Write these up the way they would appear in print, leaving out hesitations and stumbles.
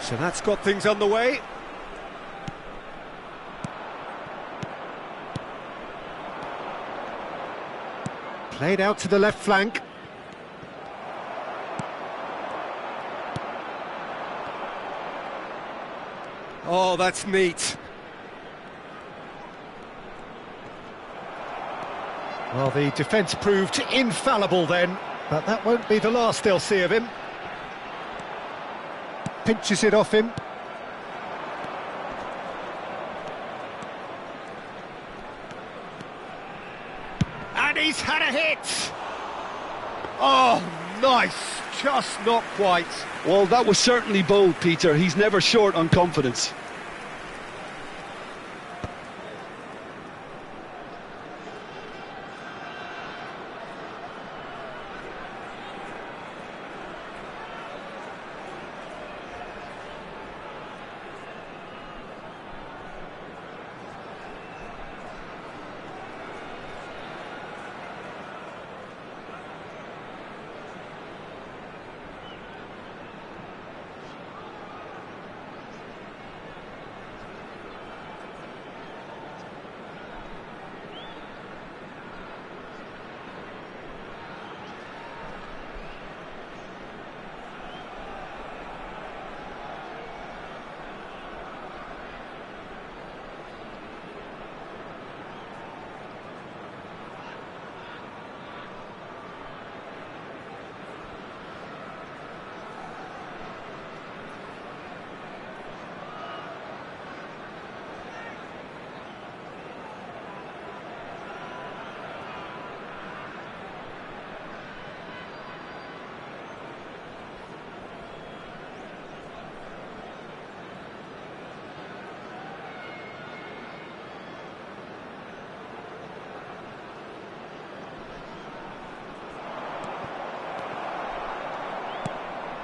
So that's got things underway. Played out to the left flank. Oh, that's neat. Well, the defence proved infallible then, but that won't be the last they'll see of him. Pinches it off him. And he's had a hit! Oh, nice! Just not quite. Well, that was certainly bold, Peter. He's never short on confidence.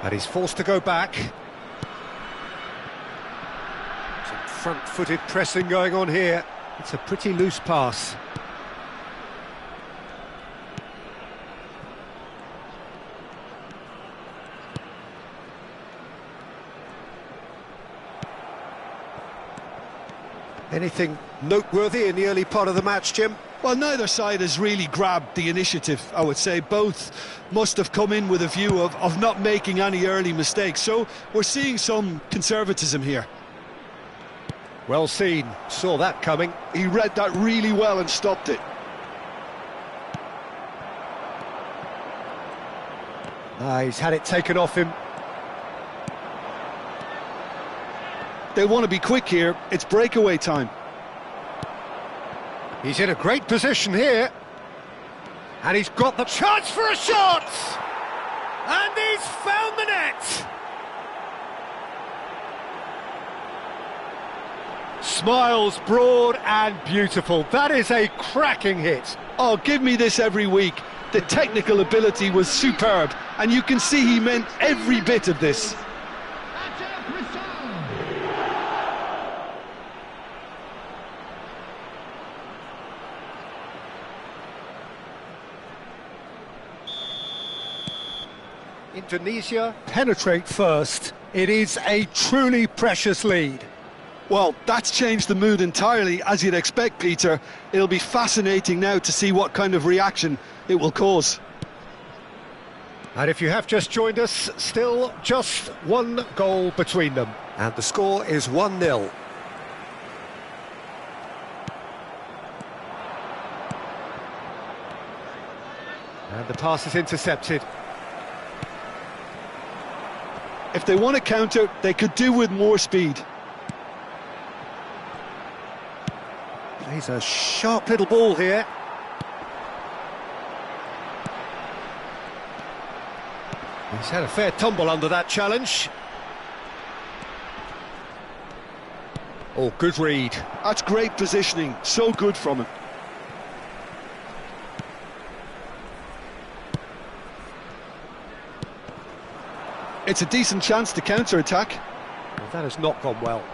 And he's forced to go back. Some front-footed pressing going on here. It's a pretty loose pass. Anything noteworthy in the early part of the match, Jim? Well, neither side has really grabbed the initiative, I would say. Both must have come in with a view of not making any early mistakes. So we're seeing some conservatism here. Well seen. Saw that coming. He read that really well and stopped it. He's had it taken off him. They want to be quick here. It's breakaway time. He's in a great position here. And he's got the chance for a shot! And he's found the net! Smiles broad and beautiful. That is a cracking hit. Oh, give me this every week. The technical ability was superb, and you can see he meant every bit of this. Indonesia penetrate first. It is a truly precious lead. Well, that's changed the mood entirely, as you'd expect, Peter. It'll be fascinating now to see what kind of reaction it will cause. And if you have just joined us, still just one goal between them. And the score is 1-0. And the pass is intercepted. If they want to counter, they could do with more speed. Plays a sharp little ball here. He's had a fair tumble under that challenge. Oh, good read. That's great positioning, so good from him. It's a decent chance to counter-attack. Well, that has not gone well.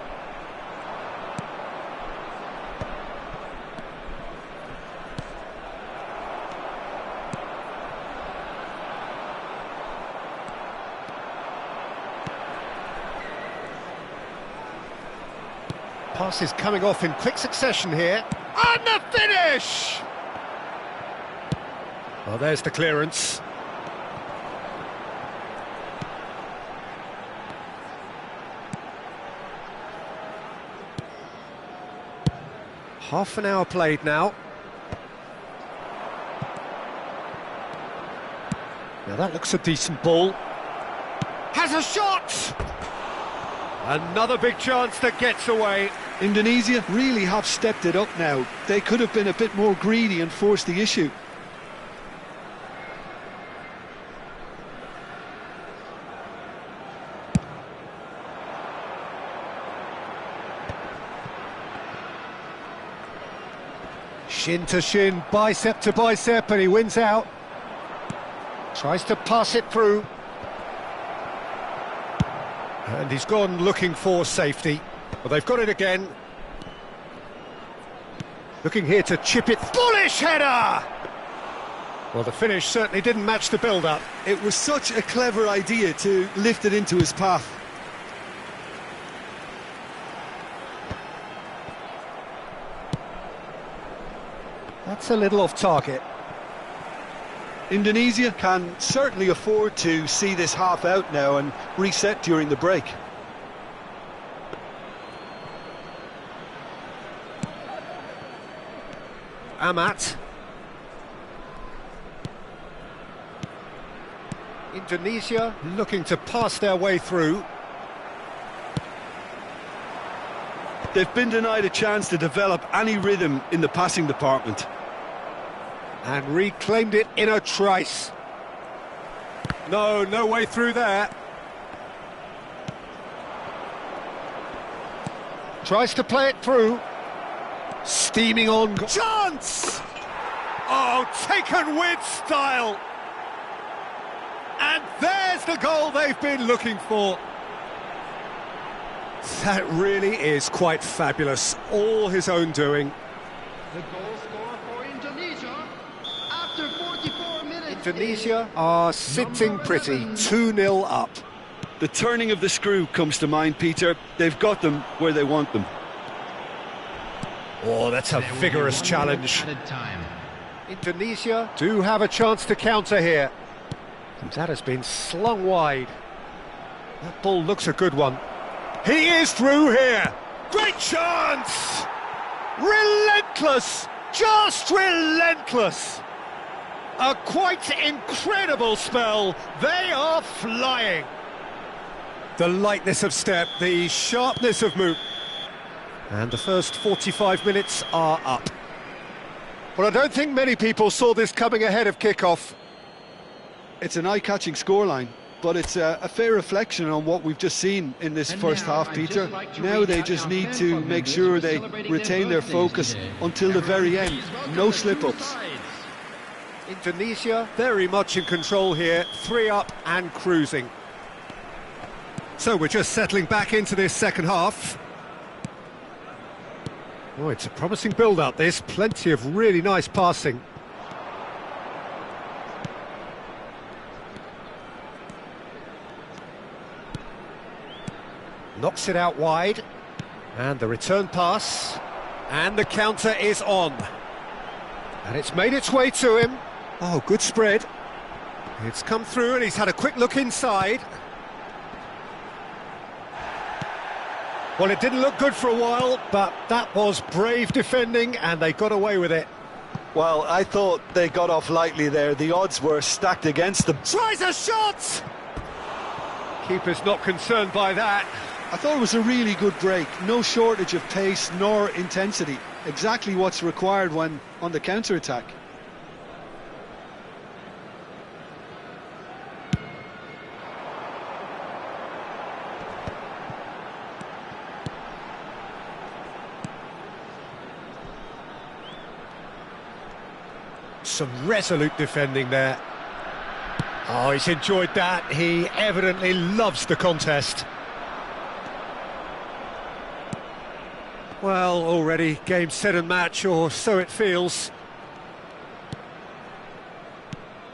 Passes coming off in quick succession here. And the finish! Well, there's the clearance. Half an hour played now. Now that looks a decent ball. Has a shot! Another big chance that gets away. Indonesia really have stepped it up now. They could have been a bit more greedy and forced the issue. Shin to shin, bicep to bicep, and he wins out. Tries to pass it through. And he's gone looking for safety. Well, they've got it again. Looking here to chip it. Bullish header! Well, the finish certainly didn't match the build-up. It was such a clever idea to lift it into his path. That's a little off target. Indonesia can certainly afford to see this half out now and reset during the break. Amat. Indonesia looking to pass their way through. They've been denied a chance to develop any rhythm in the passing department. And reclaimed it in a trice. No way through there. Tries to play it through. Steaming on. Chance! Oh, taken with style. And there's the goal they've been looking for. That really is quite fabulous. All his own doing. The goal scorer for Indonesia after 44 minutes. Indonesia are sitting pretty, 2-0 up. The turning of the screw comes to mind, Peter. They've got them where they want them. Oh, that's a vigorous challenge. Indonesia do have a chance to counter here. And that has been slung wide. That ball looks a good one. He is through here. Great chance! Relentless! Just relentless! A quite incredible spell. They are flying. The lightness of step, the sharpness of move. And the first 45 minutes are up. Well, I don't think many people saw this coming ahead of kick-off. It's an eye-catching scoreline, but it's a fair reflection on what we've just seen in this first half, Peter. Now they just need to make sure they retain their focus until the very end. No slip-ups. Indonesia very much in control here, 3 up and cruising. So we're just settling back into this second half. Oh, it's a promising build-up, this. Plenty of really nice passing. Knocks it out wide. And the return pass. And the counter is on. And it's made its way to him. Oh, good spread. It's come through and he's had a quick look inside. Well, it didn't look good for a while, but that was brave defending and they got away with it. Well, I thought they got off lightly there. The odds were stacked against them. Tries a shot! Keeper's not concerned by that. I thought it was a really good break. No shortage of pace nor intensity. Exactly what's required when on the counter-attack. Some resolute defending there. Oh, he's enjoyed that. He evidently loves the contest. Well, already game, set and match, or so it feels.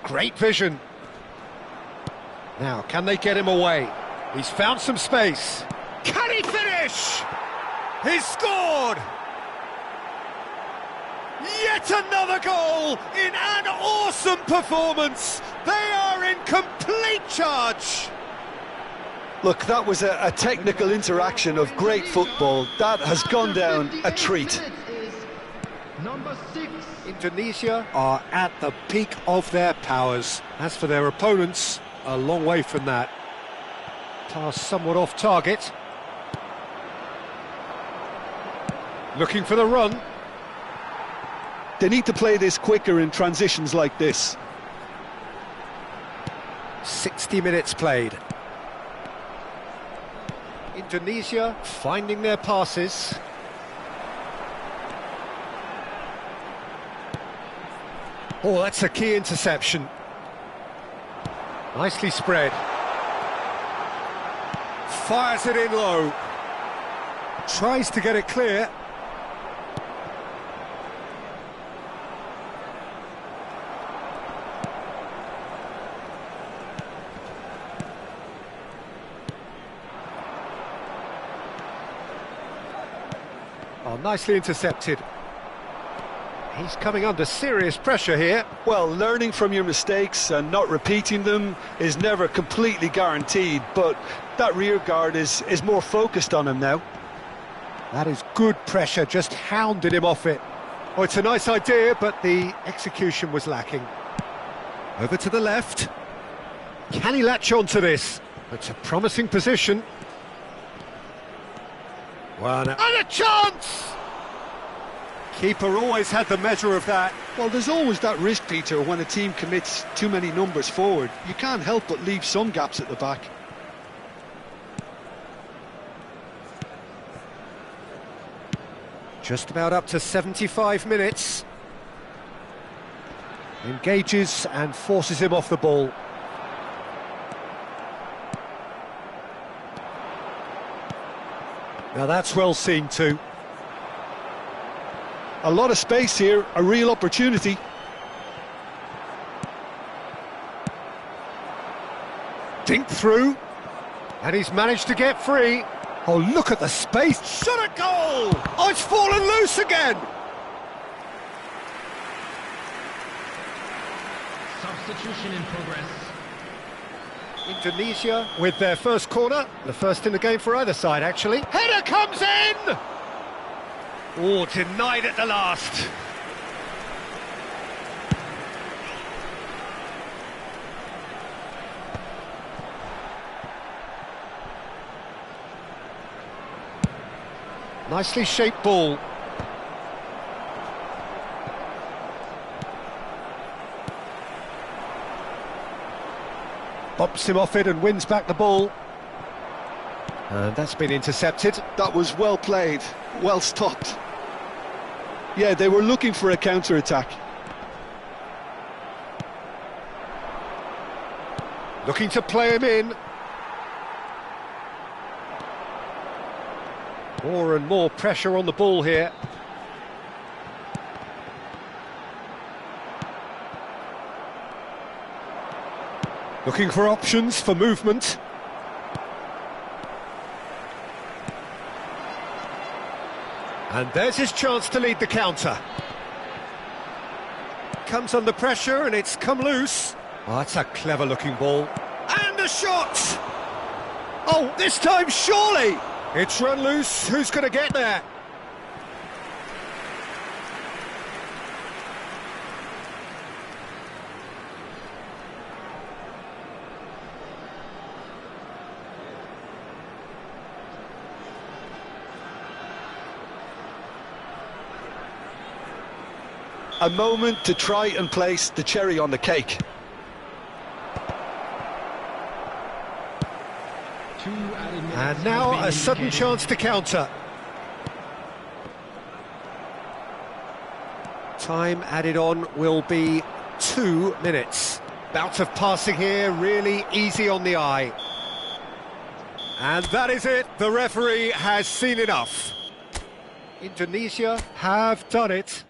Great vision. Now, can they get him away? He's found some space. Can he finish? He's scored! Yet another goal in an awesome performance. They are in complete charge. Look, that was a technical interaction of great football. That has gone down a treat. Number 6. Indonesia are at the peak of their powers. As for their opponents, a long way from that. Pass somewhat off target. Looking for the run. They need to play this quicker in transitions like this. 60 minutes played. Indonesia finding their passes. Oh, that's a key interception. Nicely spread. Fires it in low. Tries to get it clear. Oh, nicely intercepted. He's coming under serious pressure here. Well, learning from your mistakes and not repeating them is never completely guaranteed, but that rear guard is more focused on him now. That is good pressure, just hounded him off it. Oh, it's a nice idea, but the execution was lacking. Over to the left. Can he latch on to this? It's a promising position. Well, and a chance! Keeper always had the measure of that. Well, there's always that risk, Peter, when a team commits too many numbers forward. You can't help but leave some gaps at the back. Just about up to 75 minutes. Engages and forces him off the ball. Now that's well seen too. A lot of space here, a real opportunity. Dink through, and he's managed to get free. Oh, look at the space. Shot a goal! Oh, it's fallen loose again! Substitution in progress. Indonesia with their first corner. The first in the game for either side, actually. Header comes in! Oh, denied at the last. Nicely shaped ball. Bumps him off it and wins back the ball. And that's been intercepted. That was well played, well stopped. Yeah, they were looking for a counter-attack. Looking to play him in. More and more pressure on the ball here. Looking for options for movement. And there's his chance to lead the counter. Comes under pressure and it's come loose. Oh, that's a clever looking ball. And a shot! Oh, this time surely! It's run loose, who's going to get there? A moment to try and place the cherry on the cake. And now a sudden chance to counter. Time added on will be 2 minutes. Bout of passing here, really easy on the eye. And that is it, the referee has seen enough. Indonesia have done it.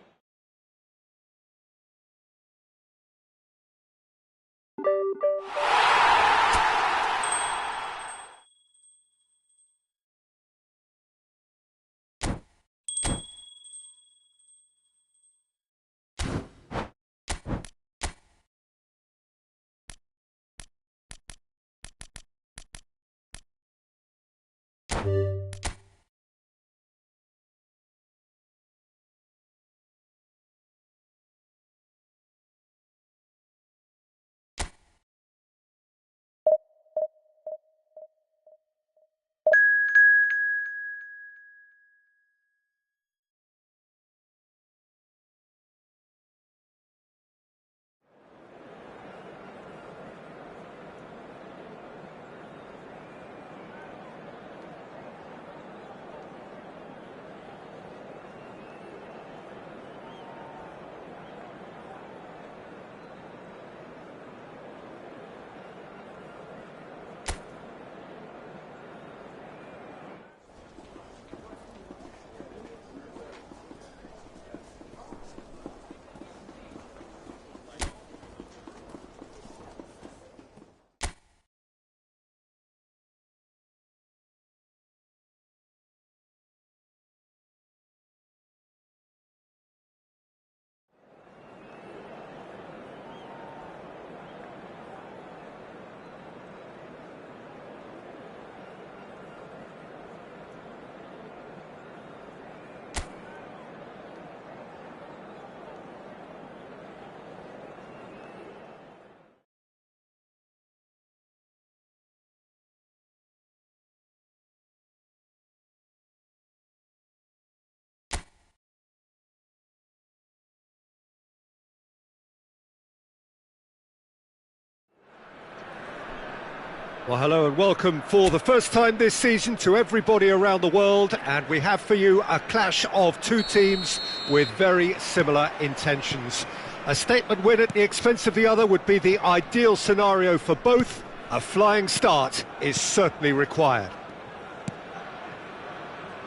Well, hello and welcome for the first time this season to everybody around the world, and we have for you a clash of two teams with very similar intentions. A statement win at the expense of the other would be the ideal scenario for both. A flying start is certainly required.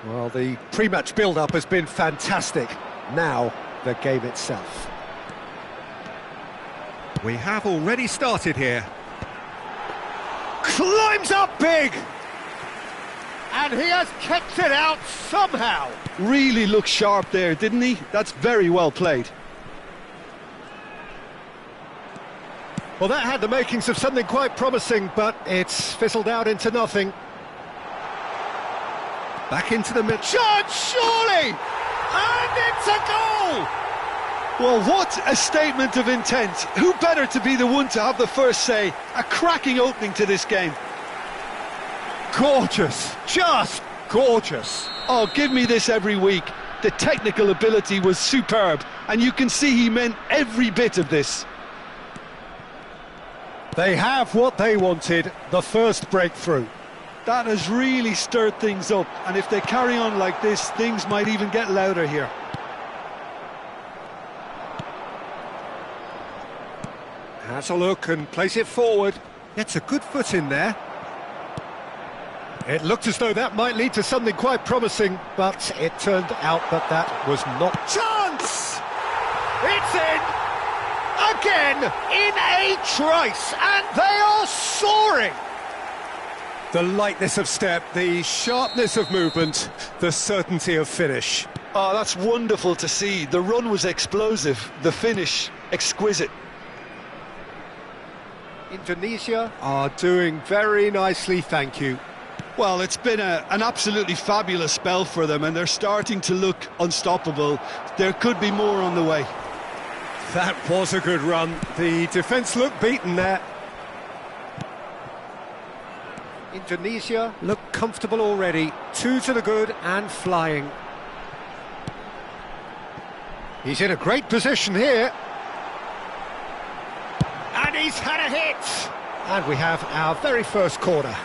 Well, the pre-match build-up has been fantastic. Now, the game itself. We have already started here. Climbs up big! And he has kept it out somehow. Really looked sharp there, didn't he? That's very well played. Well, that had the makings of something quite promising, but it's fizzled out into nothing. Back into the mid. Shot, surely! And it's a goal! Well, what a statement of intent. Who better to be the one to have the first say? A cracking opening to this game. Gorgeous, just gorgeous. Oh, give me this every week. The technical ability was superb, and you can see he meant every bit of this. They have what they wanted, the first breakthrough. That has really stirred things up, and if they carry on like this, things might even get louder here. Has a look and plays it forward. Gets a good foot in there. It looked as though that might lead to something quite promising, but it turned out that that was not. Chance! It's in! Again, in a trice, and they are soaring! The lightness of step, the sharpness of movement, the certainty of finish. Oh, that's wonderful to see. The run was explosive, the finish exquisite. Indonesia are doing very nicely, thank you. Well, it's been an absolutely fabulous spell for them, and they're starting to look unstoppable. There could be more on the way. That was a good run. The defence looked beaten there. Indonesia look comfortable already. 2 to the good and flying. He's in a great position here. And he's had a hit! And we have our very first corner.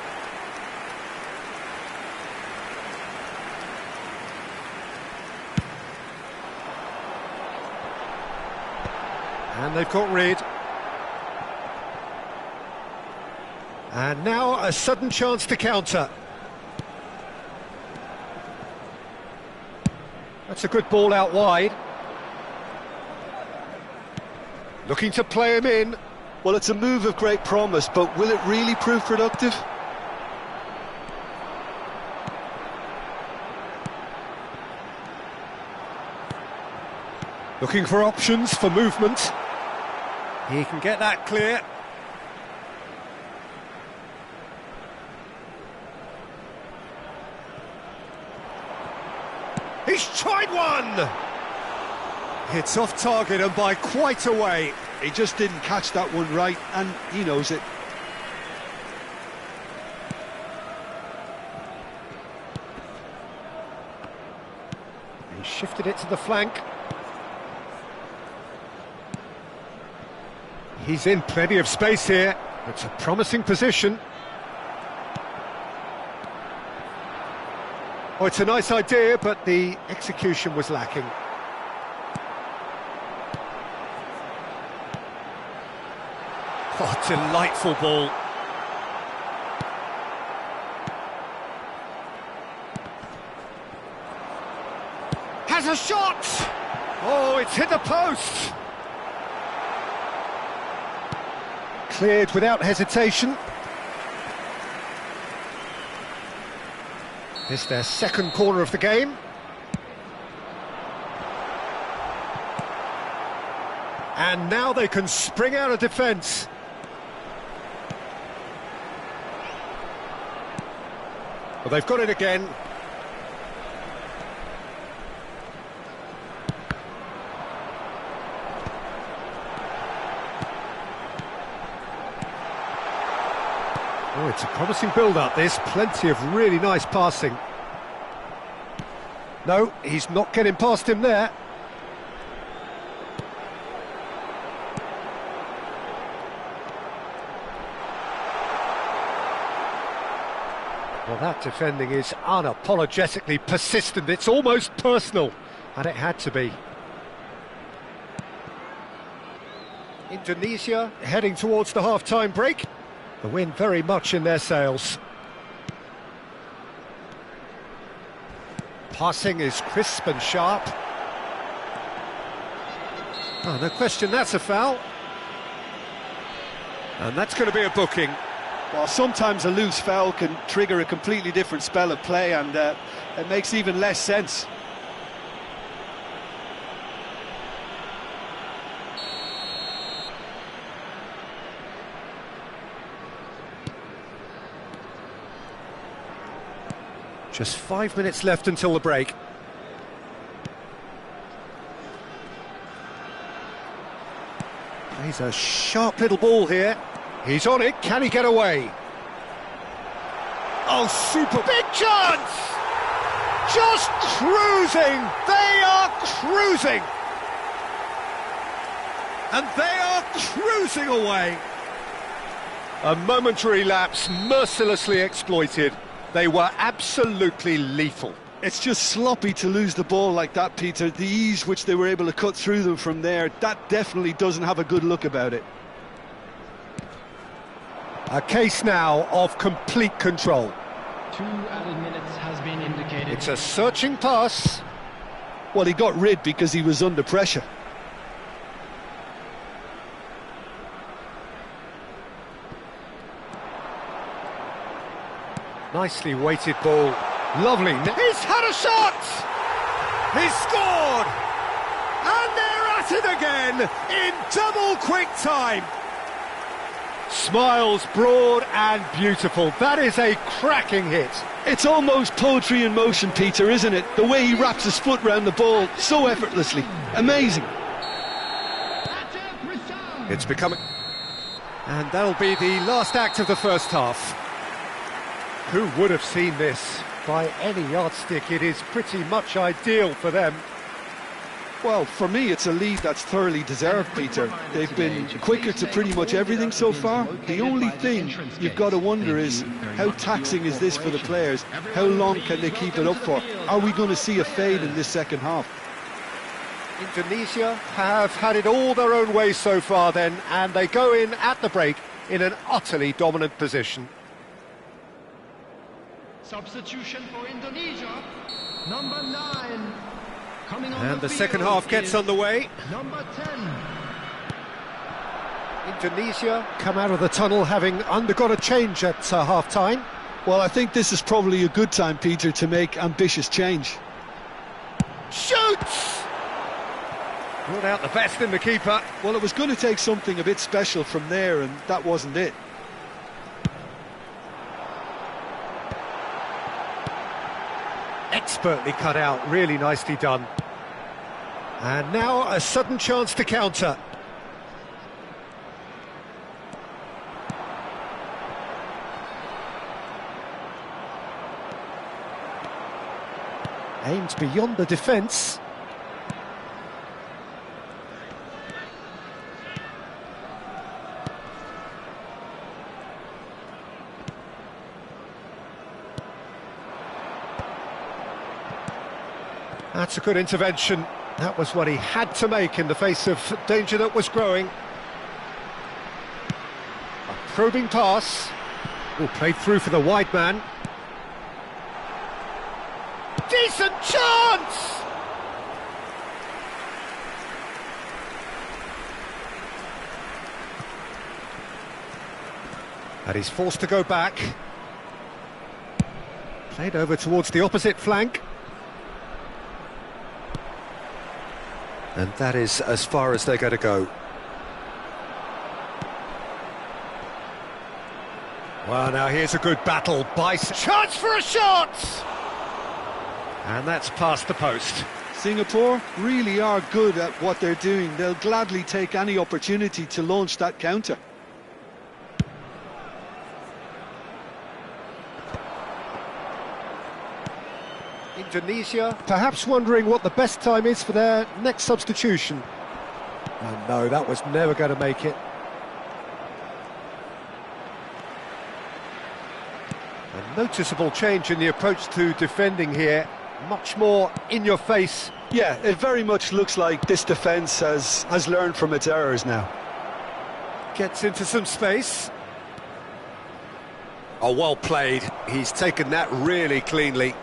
And they've got rid. And now a sudden chance to counter. That's a good ball out wide. Looking to play him in. Well, it's a move of great promise, but will it really prove productive? Looking for options for movement. He can get that clear. He's tried one! It's off target and by quite a way. He just didn't catch that one right, and he knows it. He shifted it to the flank. He's in plenty of space here. It's a promising position. Oh, it's a nice idea, but the execution was lacking. Oh, delightful ball. Has a shot! Oh, it's hit the post! Cleared without hesitation. This their second corner of the game. And now they can spring out of defence. Well, they've got it again. Oh, it's a promising build-up, this. Plenty of really nice passing. No, he's not getting past him there. Well, that defending is unapologetically persistent. It's almost personal, and it had to be. Indonesia heading towards the half-time break. The wind very much in their sails. Passing is crisp and sharp. Oh, no question, that's a foul. And that's going to be a booking. Well, sometimes a loose foul can trigger a completely different spell of play, and it makes even less sense. Just 5 minutes left until the break. He's a sharp little ball here. He's on it, can he get away? Oh, super big chance! Just cruising! They are cruising! And they are cruising away! A momentary lapse mercilessly exploited. They were absolutely lethal. It's just sloppy to lose the ball like that, Peter. The ease which they were able to cut through them from there, that definitely doesn't have a good look about it. A case now of complete control. 2 added minutes has been indicated. It's a searching pass. Well, he got rid because he was under pressure. Nicely weighted ball. Lovely. He's had a shot! He's scored! And they're at it again in double quick time. Smiles broad and beautiful. That is a cracking hit. It's almost poetry in motion, Peter, isn't it? The way he wraps his foot round the ball so effortlessly. Amazing. It's becoming... And that'll be the last act of the first half. Who would have seen this? By any yardstick, it is pretty much ideal for them. Well, for me, it's a lead that's thoroughly deserved, Peter. They've been quicker to pretty much everything so far. The only thing you've got to wonder is, how taxing is this for the players? How long can they keep it up for? Are we going to see a fade in this second half? Indonesia have had it all their own way so far then, and they go in at the break in an utterly dominant position. Substitution for Indonesia, number 9. Coming on And the field second half gets is underway. number 10. Indonesia come out of the tunnel having undergone a change at half-time. Well, I think this is probably a good time, Peter, to make ambitious change. Shoots! Brought out the best in the keeper. Well, it was going to take something a bit special from there, and that wasn't it. Expertly cut out, really nicely done. And now a sudden chance to counter. Aimed beyond the defence. That's a good intervention. That was what he had to make in the face of danger that was growing. A probing pass. Oh, played through for the wide man. Decent chance! And he's forced to go back. Played over towards the opposite flank. And that is as far as they're going to go. Well, now here's a good battle by... Chance for a shot! And that's past the post. Singapore really are good at what they're doing. They'll gladly take any opportunity to launch that counter. Indonesia perhaps wondering what the best time is for their next substitution. And no, that was never going to make it. A noticeable change in the approach to defending here. Much more in your face. Yeah, it very much looks like this defence has learned from its errors now. Gets into some space. Oh, well played. He's taken that really cleanly.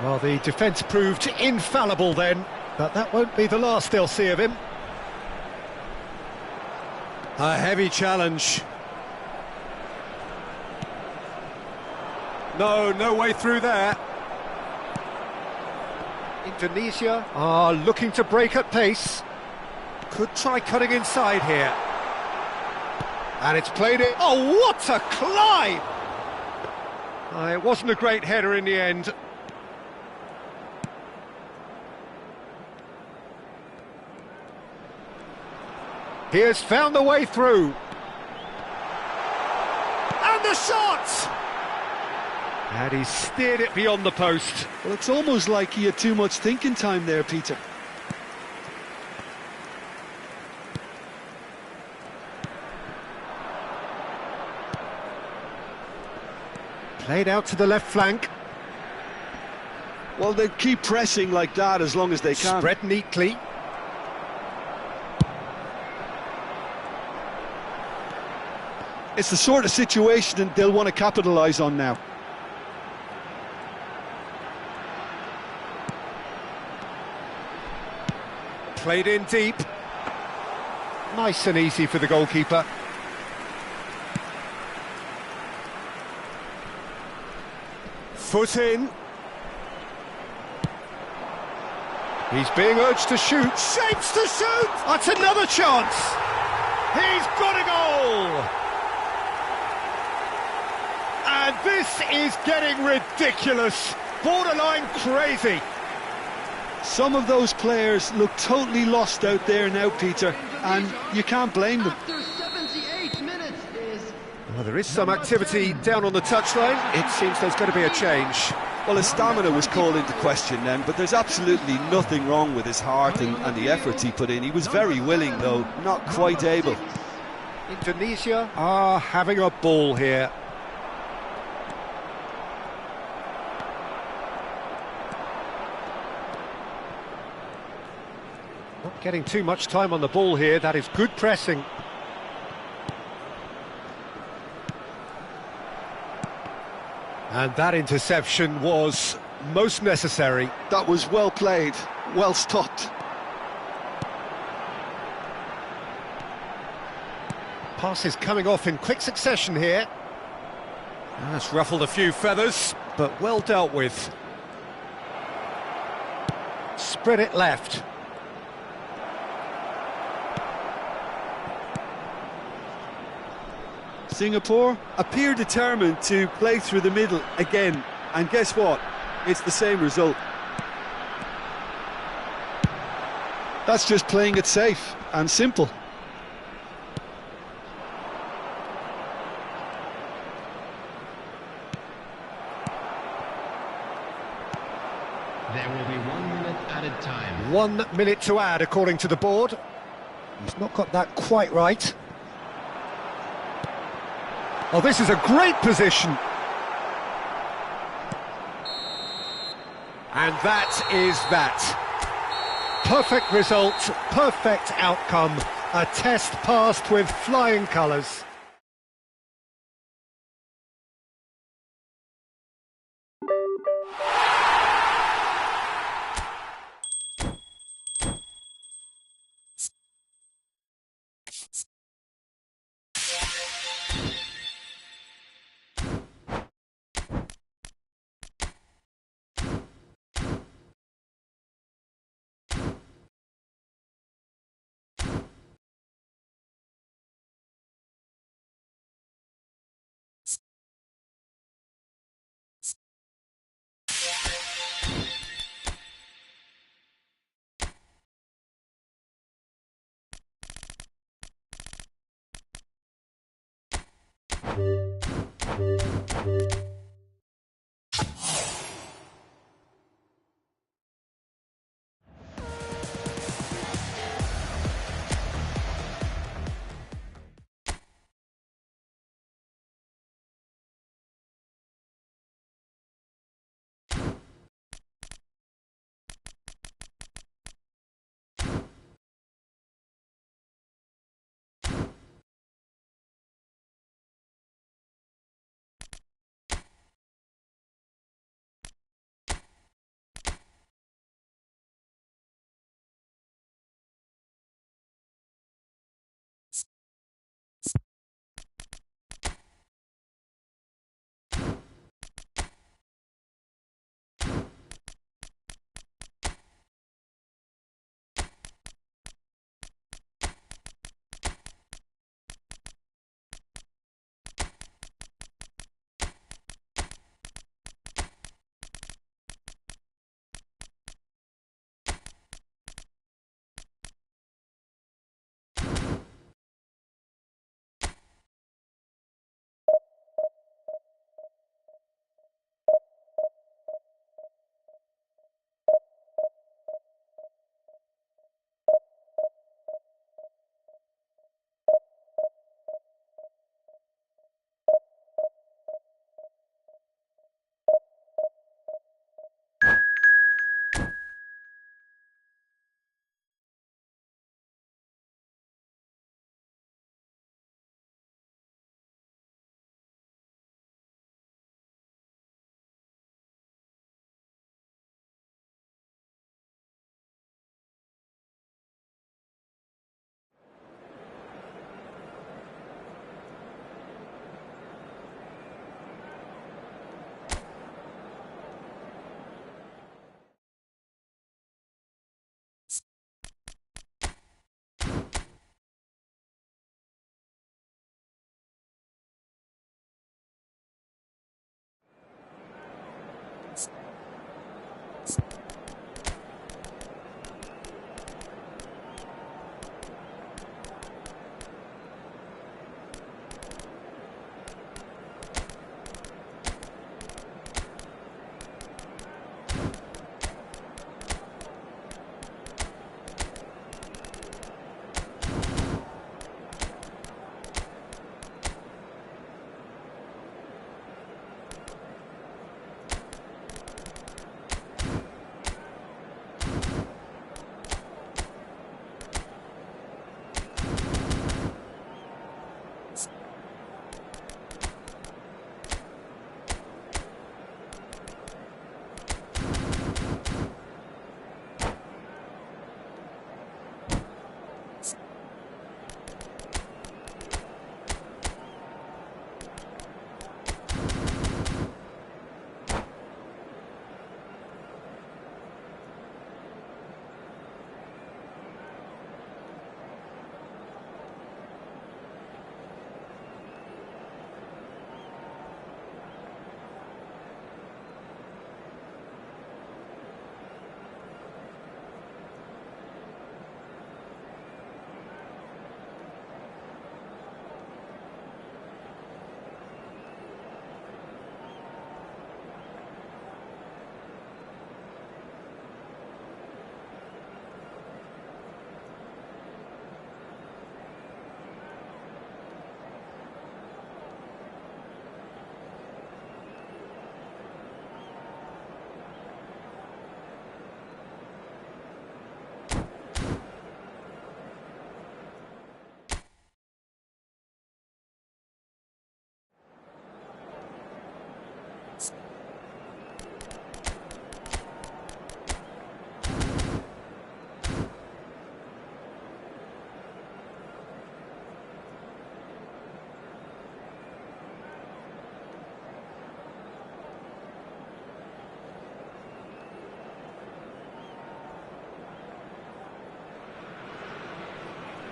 Well, the defence proved infallible then, but that won't be the last they'll see of him. A heavy challenge. No way through there. Indonesia are looking to break at pace. Could try cutting inside here. And it's played it. Oh, what a climb! It wasn't a great header in the end. He has found the way through. And the shot! And he steered it beyond the post. Well, it's almost like he had too much thinking time there, Peter. Played out to the left flank. Well, they keep pressing like that as long as they can. Spread neatly. It's the sort of situation that they'll want to capitalise on now. Played in deep. Nice and easy for the goalkeeper. Foot in. He's being urged to shoot. Shapes to shoot! That's another chance! He's got a goal! And this is getting ridiculous. Borderline crazy. Some of those players look totally lost out there now, Peter, and you can't blame them. After 78 minutes is... Well, there is some activity down on the touchline. It seems there's going to be a change. Well, his stamina was called into question then, but there's absolutely nothing wrong with his heart and the efforts he put in. He was very willing, though, not quite able. Indonesia are having a ball here. Not getting too much time on the ball here. That is good pressing. And that interception was most necessary. That was well played, well stopped. Passes coming off in quick succession here. That's ruffled a few feathers, but well dealt with. Spread it left. Singapore appear determined to play through the middle again, and guess what? It's the same result. That's just playing it safe and simple. There will be 1 minute added time. 1 minute to add, according to the board. He's not got that quite right. Oh, this is a great position. And that is that. Perfect result, perfect outcome. A test passed with flying colours.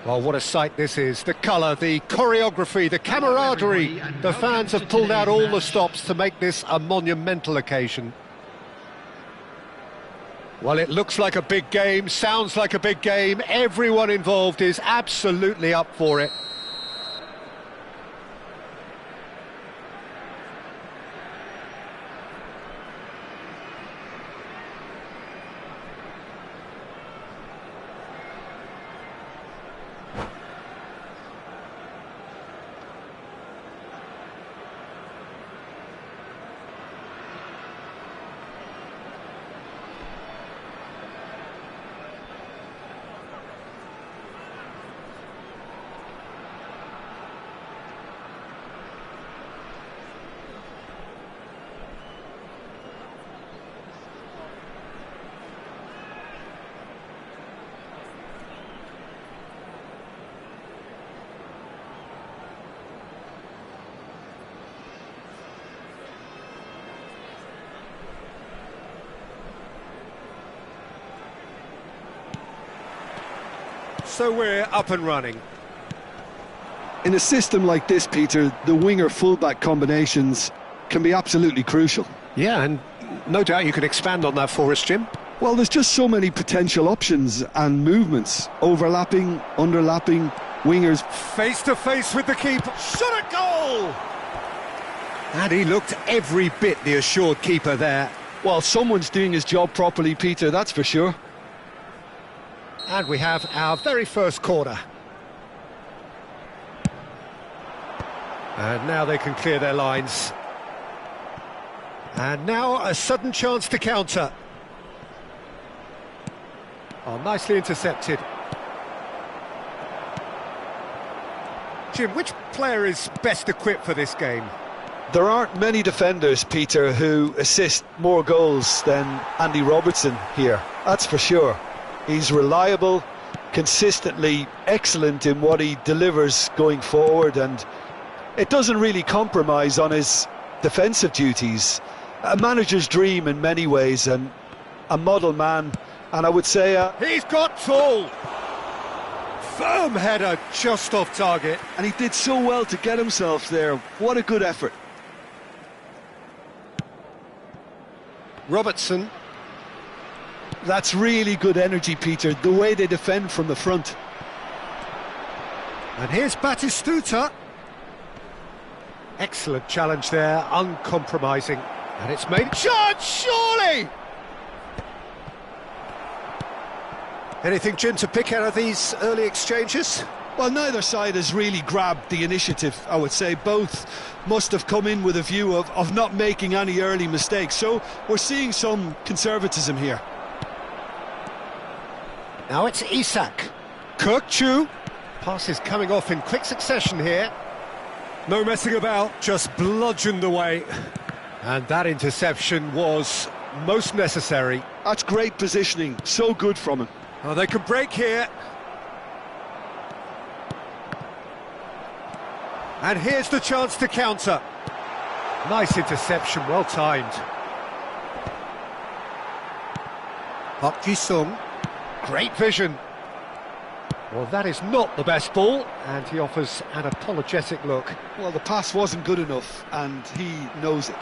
Well, what a sight this is. The colour, the choreography, the camaraderie. The fans have pulled out all the stops to make this a monumental occasion. Well, it looks like a big game, sounds like a big game. Everyone involved is absolutely up for it. So we're up and running. In a system like this, Peter, the winger-fullback combinations can be absolutely crucial. Yeah, and no doubt you can expand on that for us, Jim. Well, there's just so many potential options and movements. Overlapping, underlapping, wingers. Face to face with the keeper. Shot at goal! And he looked every bit the assured keeper there. Well, someone's doing his job properly, Peter, that's for sure. And we have our very first corner. And now they can clear their lines. And now a sudden chance to counter. Oh, nicely intercepted. Jim, which player is best equipped for this game? There aren't many defenders, Peter, who assist more goals than Andy Robertson here, that's for sure. He's reliable, consistently excellent in what he delivers going forward, and it doesn't really compromise on his defensive duties. A manager's dream in many ways, and a model man, and I would say... He's got tall! Firm header, just off target. And he did so well to get himself there. What a good effort. Robertson. That's really good energy, Peter, the way they defend from the front. And here's Batistuta. Excellent challenge there, uncompromising. And it's made chance, surely! Anything, Jim, to pick out of these early exchanges? Well, neither side has really grabbed the initiative, I would say. Both must have come in with a view of not making any early mistakes. So we're seeing some conservatism here. Now it's Isak. Kirkchu. Passes coming off in quick succession here. No messing about, just bludgeoned away. And that interception was most necessary. That's great positioning, so good from him. Oh, they can break here. And here's the chance to counter. Nice interception, well timed. Park Ji-sung. Great vision. Well, that is not the best ball, and he offers an apologetic look. Well, the pass wasn't good enough, and he knows it.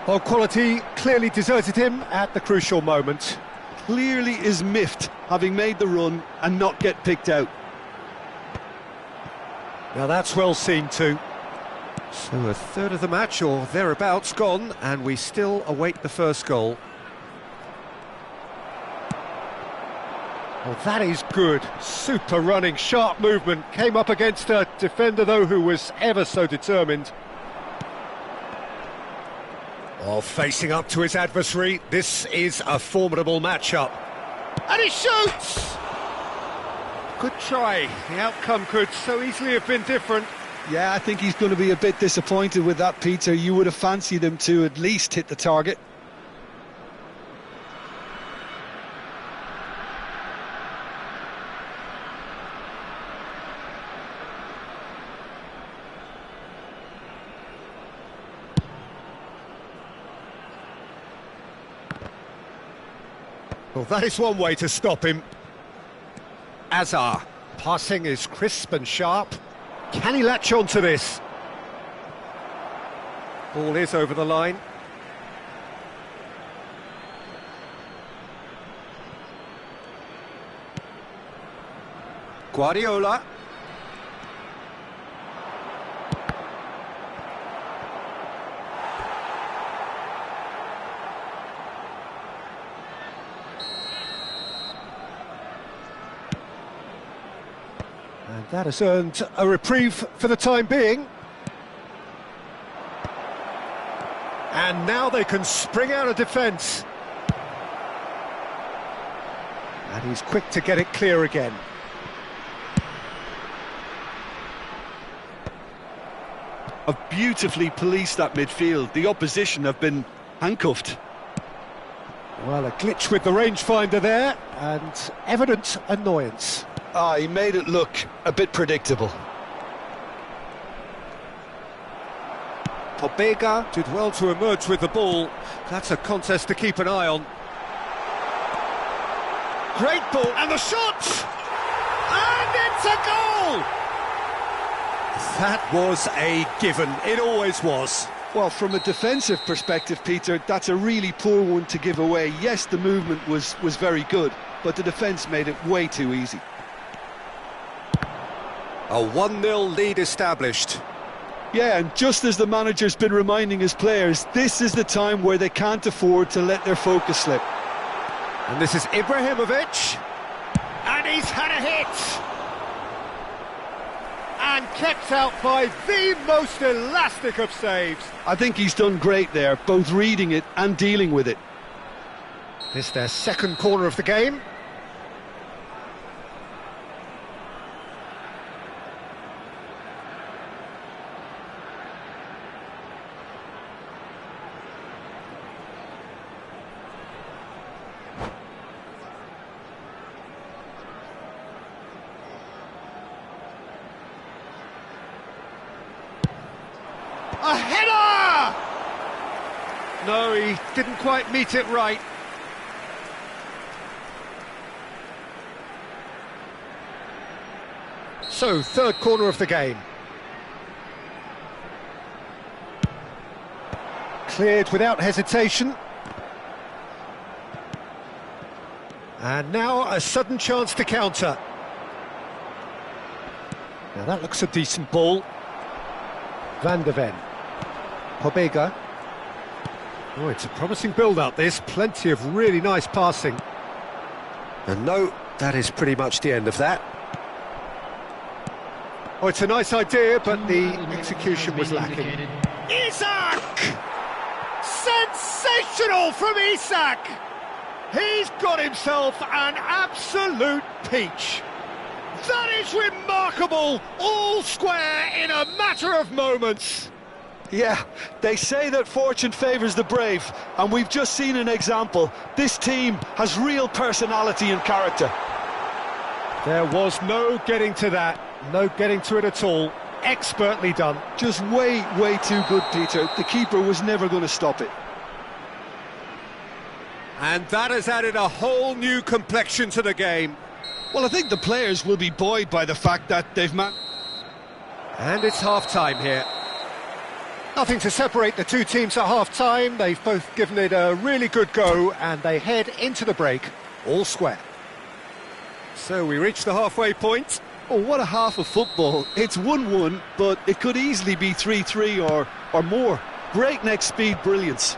Well, quality clearly deserted him at the crucial moment. Clearly is miffed, having made the run and not get picked out. Now that's well seen too. So a third of the match or thereabouts gone, and we still await the first goal. Well, that is good. Super running, sharp movement. Came up against a defender, though, who was ever so determined. Oh, facing up to his adversary. This is a formidable matchup. And he shoots! Good try. The outcome could so easily have been different. Yeah, I think he's going to be a bit disappointed with that, Peter. You would have fancied him to at least hit the target. Well, that is one way to stop him. Azar. Passing is crisp and sharp. Can he latch on to this? Ball is over the line. Guardiola. And that has earned a reprieve for the time being. And now they can spring out of defence. And he's quick to get it clear again. Have beautifully policed that midfield. The opposition have been handcuffed. Well, a glitch with the rangefinder there, and evident annoyance. He made it look a bit predictable. Pobega did well to emerge with the ball. That's a contest to keep an eye on. Great ball, and the shot! And it's a goal! That was a given, it always was. Well, from a defensive perspective, Peter, that's a really poor one to give away. Yes, the movement was very good, but the defence made it way too easy. A 1-0 lead established. Yeah, and just as the manager's been reminding his players, this is the time where they can't afford to let their focus slip. And this is Ibrahimovic. And he's had a hit. And kept out by the most elastic of saves. I think he's done great there, both reading it and dealing with it. This their second corner of the game. A header! No, he didn't quite meet it right. So, third corner of the game. Cleared without hesitation. And now a sudden chance to counter. Now that looks a decent ball. Van de Ven. Pobega. Oh, it's a promising build-up, this. Plenty of really nice passing. And no, that is pretty much the end of that. Oh, it's a nice idea, but the execution was lacking. Isak! Sensational from Isak! He's got himself an absolute peach. That is remarkable, all square in a matter of moments. Yeah, they say that fortune favours the brave, and we've just seen an example. This team has real personality and character. There was no getting to that, no getting to it at all. Expertly done. Just way too good, Peter. The keeper was never going to stop it. And that has added a whole new complexion to the game. Well, I think the players will be buoyed by the fact that they've And it's half-time here. Nothing to separate the two teams at half-time. They've both given it a really good go, and they head into the break all square. So we reach the halfway point. Oh, what a half of football. It's 1-1, but it could easily be 3-3 or more. Breakneck speed brilliance.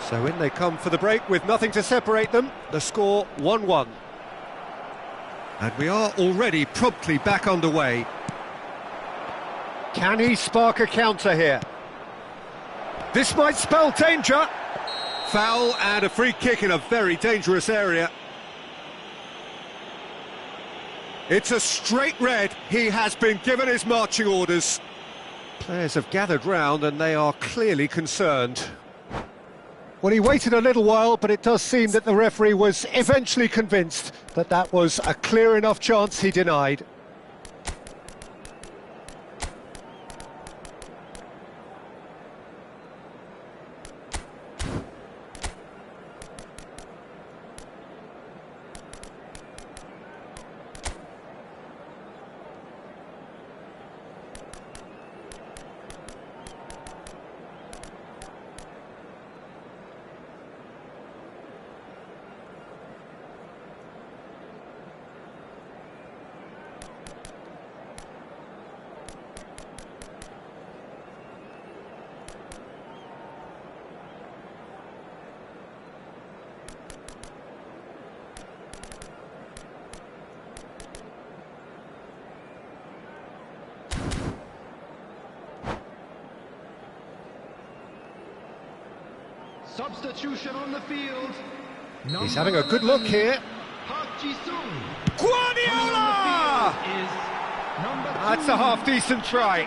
So in they come for the break with nothing to separate them. The score 1-1. And we are already promptly back underway. Can he spark a counter here? This might spell danger. Foul and a free kick in a very dangerous area. It's a straight red. He has been given his marching orders. Players have gathered round and they are clearly concerned. Well, he waited a little while, but it does seem that the referee was eventually convinced that that was a clear enough chance he denied. Substitution on the field. He's having a good look here. Guardiola! That's a half-decent try.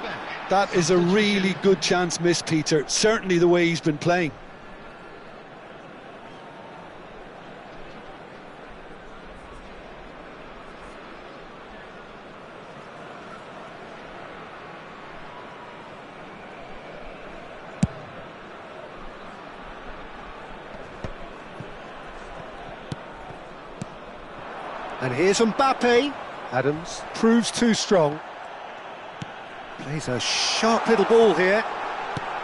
That is a really good chance missed, Peter. Certainly the way he's been playing. And here's Mbappe. Adams proves too strong. Plays a sharp little ball here.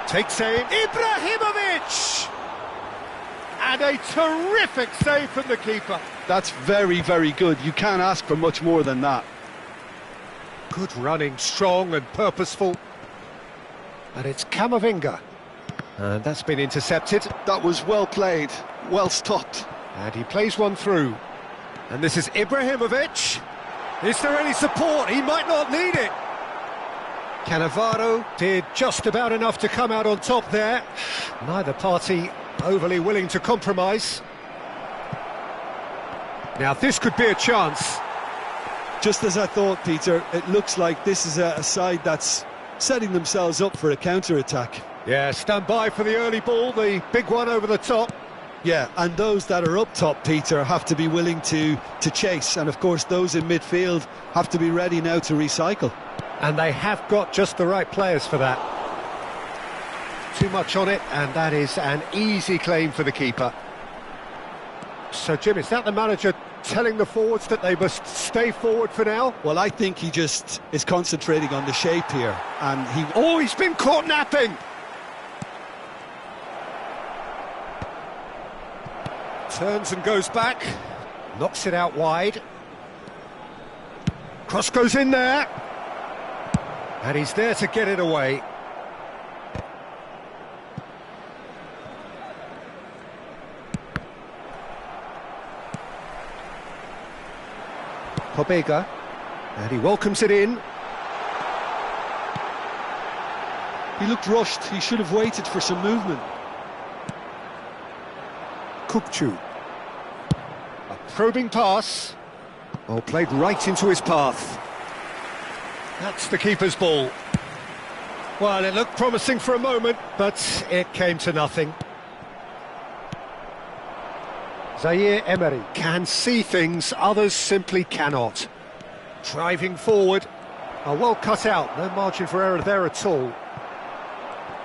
Takes aim. Ibrahimovic! And a terrific save from the keeper. That's very good. You can't ask for much more than that. Good running, strong and purposeful. And it's Camavinga. And that's been intercepted. That was well played, well stopped. And he plays one through. And this is Ibrahimovic. Is there any support? He might not need it. Cannavaro did just about enough to come out on top there. Neither party overly willing to compromise. Now this could be a chance. Just as I thought, Peter, it looks like this is a side that's setting themselves up for a counter-attack. Yeah, stand by for the early ball, the big one over the top. Yeah, and those that are up top, Peter, have to be willing to chase. And, of course, those in midfield have to be ready now to recycle. And they have got just the right players for that. Too much on it, and that is an easy claim for the keeper. So, Jim, is that the manager telling the forwards that they must stay forward for now? Well, I think he just is concentrating on the shape here. And he's been caught napping! Turns and goes back. Knocks it out wide. Cross goes in there. And he's there to get it away. Pobega. And he welcomes it in. He looked rushed. He should have waited for some movement. Kukcu. A probing pass. Oh, played right into his path. That's the keeper's ball. Well, it looked promising for a moment, but it came to nothing. Zaire Emery can see things others simply cannot. Driving forward. Oh, well cut out. No margin for error there at all.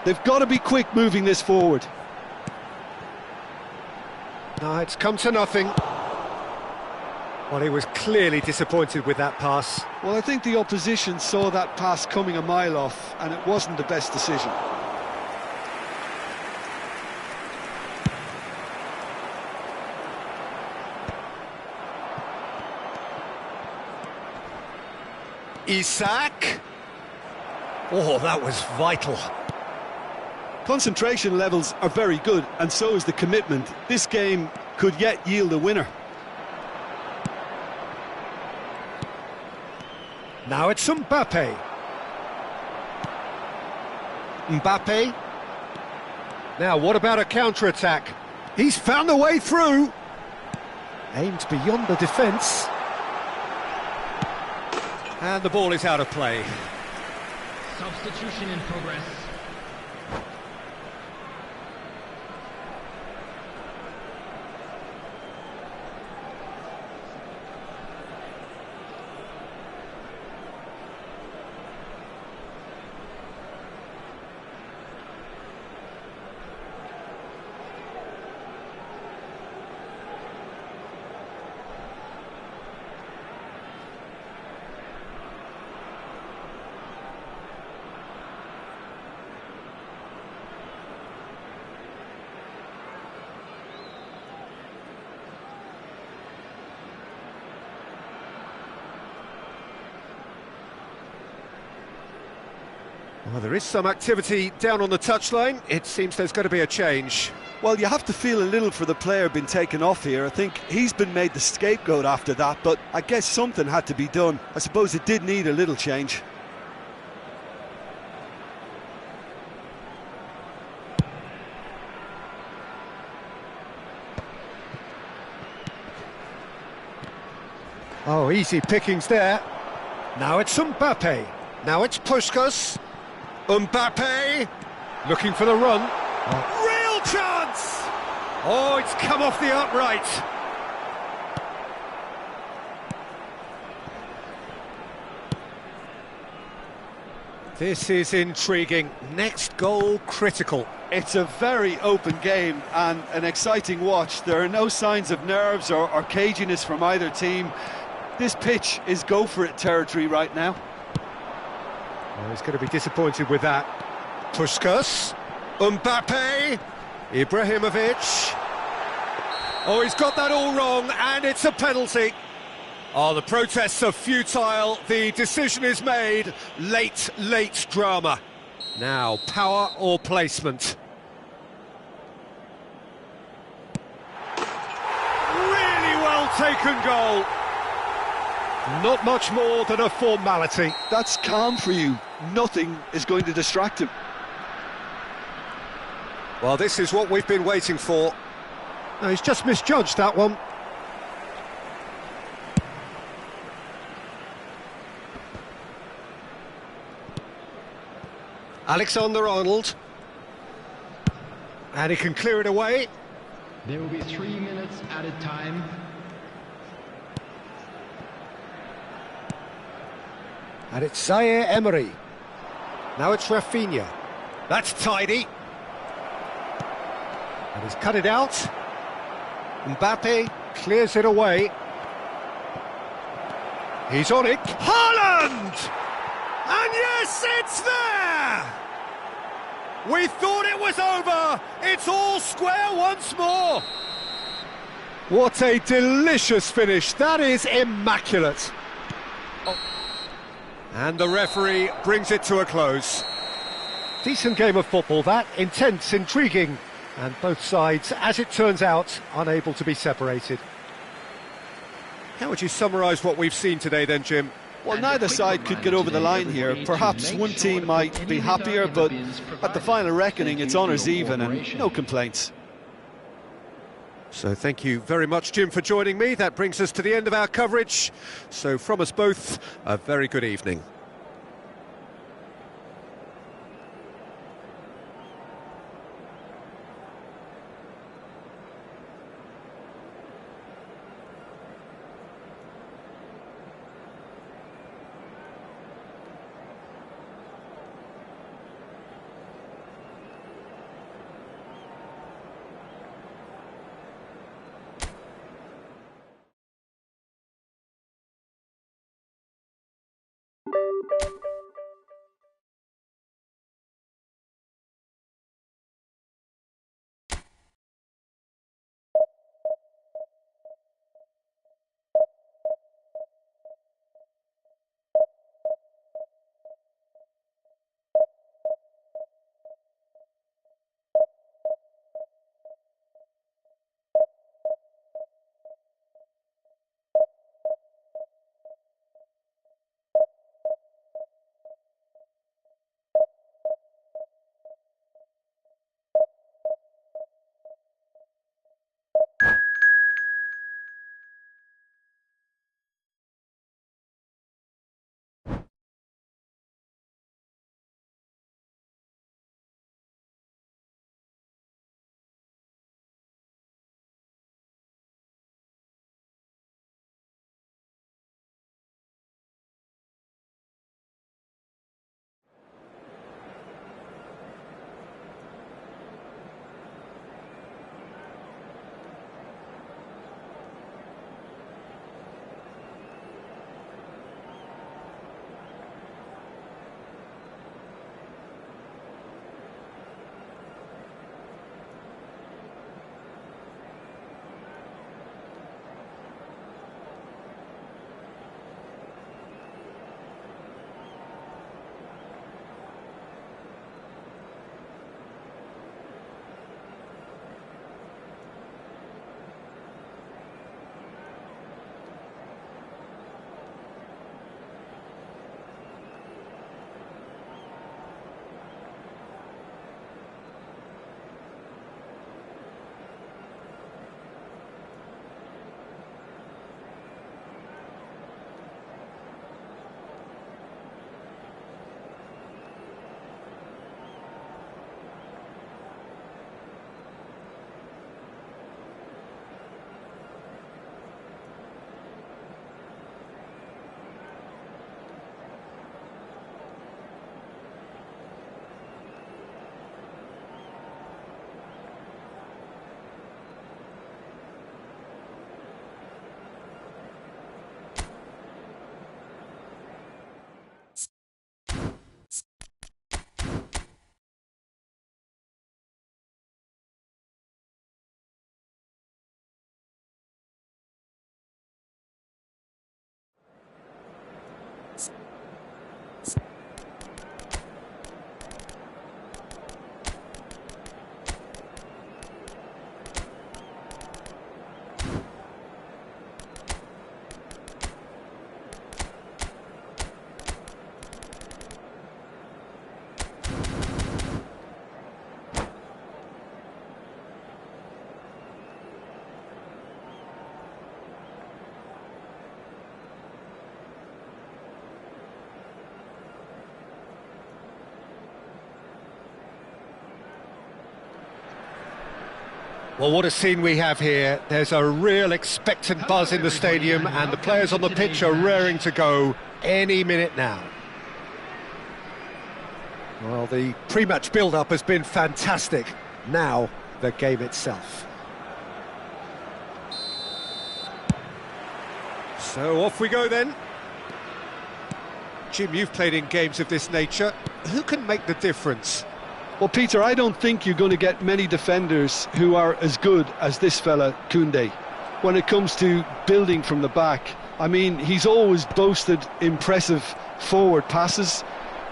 They've got to be quick moving this forward. No, it's come to nothing. Well, he was clearly disappointed with that pass. Well, I think the opposition saw that pass coming a mile off, and it wasn't the best decision. Isak. Oh, that was vital. Concentration levels are very good, and so is the commitment. This game could yet yield a winner. Now it's Mbappe. Mbappe. Now, what about a counter-attack? He's found a way through. Aimed beyond the defence. And the ball is out of play. Substitution in progress. Well, there is some activity down on the touchline. It seems there's going to be a change. Well, you have to feel a little for the player being taken off here. I think he's been made the scapegoat after that, but I guess something had to be done. I suppose it did need a little change. Oh, easy pickings there. Now it's Mbappe. Now it's Puskas. Mbappe looking for the run. Real chance! Oh, it's come off the upright. This is intriguing. Next goal critical. It's a very open game and an exciting watch. There are no signs of nerves or caginess from either team. This pitch is go-for-it territory right now. Oh, he's going to be disappointed with that. Puskas, Mbappe, Ibrahimovic. Oh, he's got that all wrong, and it's a penalty. Oh, the protests are futile. The decision is made. Late drama. Now, power or placement? Really well taken goal. Not much more than a formality. That's calm for you. Nothing is going to distract him. Well, this is what we've been waiting for. No, he's just misjudged that one. Alexander-Arnold. And he can clear it away. There will be 3 minutes added time. And it's Zaire Emery. Now it's Rafinha. That's tidy. And he's cut it out. Mbappe clears it away. He's on it. Haaland! And yes, it's there! We thought it was over. It's all square once more. What a delicious finish. That is immaculate. Oh. And the referee brings it to a close. Decent game of football, that. Intense, intriguing. And both sides, as it turns out, unable to be separated. How would you summarise what we've seen today then, Jim? Well, neither side could get over the line here. Perhaps one team might be happier, but at the final reckoning, it's honours even and no complaints. So thank you very much, Jim, for joining me. That brings us to the end of our coverage. So from us both, a very good evening. Well, what a scene we have here. There's a real expectant buzz in the stadium and the players on the pitch are raring to go any minute now. Well, the pre-match build-up has been fantastic. Now, the game itself. So off we go then. Jim, you've played in games of this nature. Who can make the difference? Well, Peter, I don't think you're going to get many defenders who are as good as this fella, Koundé. when it comes to building from the back. I mean, he's always boasted impressive forward passes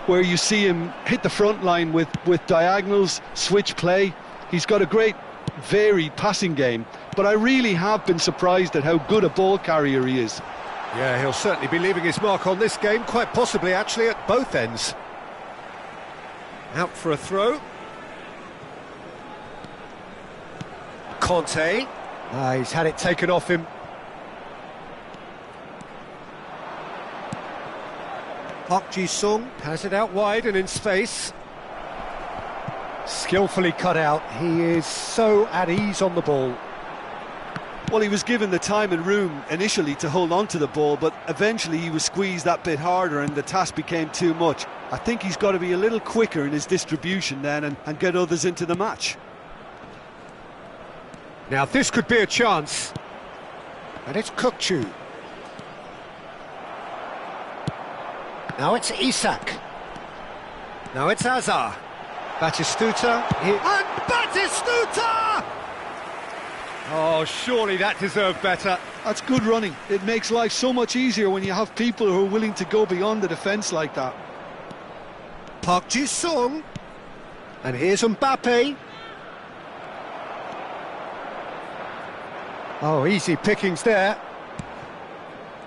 where you see him hit the front line with diagonals, switch play. He's got a great varied passing game, but I really have been surprised at how good a ball carrier he is. Yeah, he'll certainly be leaving his mark on this game, quite possibly actually at both ends. Out for a throw. Conte. He's had it taken off him. Park Ji-sung has it out wide and in space. Skillfully cut out. He is so at ease on the ball. Well, he was given the time and room initially to hold on to the ball, but eventually he was squeezed that bit harder and the task became too much. I think he's got to be a little quicker in his distribution then and get others into the match. Now this could be a chance. And it's Kukçu. Now it's Isak. Now it's Azar. Batistuta. And Batistuta! Oh, surely that deserved better. That's good running. It makes life so much easier when you have people who are willing to go beyond the defence like that. Park Ji-sung. And here's Mbappe. Oh, easy pickings there.